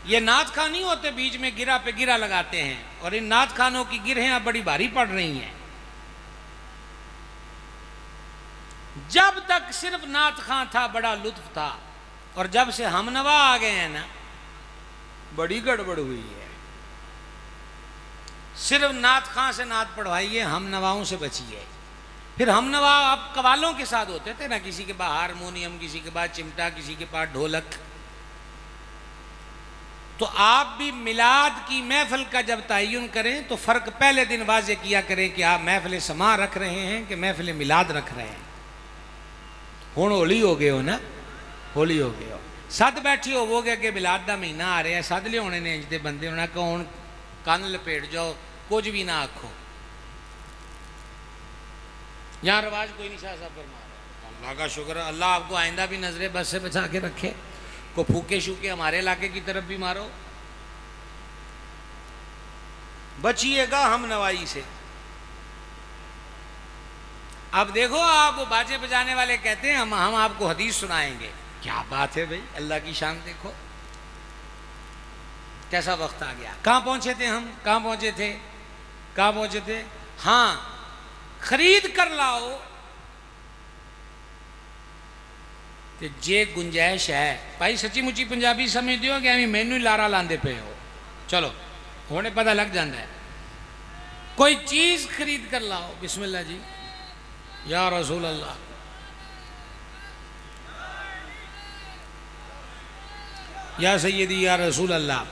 یہ نعت خاں نہیں ہوتے بیچ میں گرہ پہ گرہ لگاتے ہیں، اور ان نعت خانوں کی گرہیں اب بڑی بھاری پڑ رہی ہیں۔ جب تک صرف نعت خاں تھا بڑا لطف تھا، اور جب سے ہم نوا آ گئے ہیں نا بڑی گڑبڑ ہوئی ہے۔ صرف نعت خاں سے نعت پڑھوائیے، ہم نواؤں سے بچیے۔ پھر ہم نوا اب قوالوں کے ساتھ ہوتے تھے نا، کسی کے پاس ہارمونیم، کسی کے پاس چمٹا، کسی کے پاس ڈھولک۔ تو آپ بھی میلاد کی محفل کا جب تعین کریں تو فرق پہلے دن واضح کیا کریں کہ آپ محفل سماع رکھ رہے ہیں کہ محفل میلاد رکھ رہے ہیں۔ ہوں ہولی ہو گئے ہو نا، ہولی ہو گئے ہو، سد بیٹھی ہو گیا کہ میلاد دا مہینہ آ رہا ہے، سد لے ہونے نے انجتے بندے ہونا کہ ہوں کان لپیٹ جاؤ، کچھ بھی نہ آکھو۔ یہاں رواج کوئی نہیں، شاہ صاحب فرما رہے ہیں۔ اللہ کا شکر ہے، اللہ آپ کو آئندہ بھی نظر بس سے بچا کے رکھے۔ کو پھوکے شوکے ہمارے علاقے کی طرف بھی مارو، بچیے گا ہم نوائی سے۔ اب دیکھو آپ باجے بجانے والے کہتے ہیں ہم آپ کو حدیث سنائیں گے۔ کیا بات ہے بھائی، اللہ کی شان دیکھو کیسا وقت آ گیا۔ کہاں پہنچے تھے ہم، کہاں پہنچے تھے؟ ہاں، خرید کر لاؤ کہ جے گنجائش ہے۔ بھائی سچی مچی پنجابی سمجھ دیو کہ ہمیں مینو ہی لارا لاندے پہ ہو، چلو ہونے پتہ لگ جاندہ ہے۔ کوئی چیز خرید کر لاؤ، بسم اللہ جی، یا رسول اللہ، یا سیدی یا رسول اللہ۔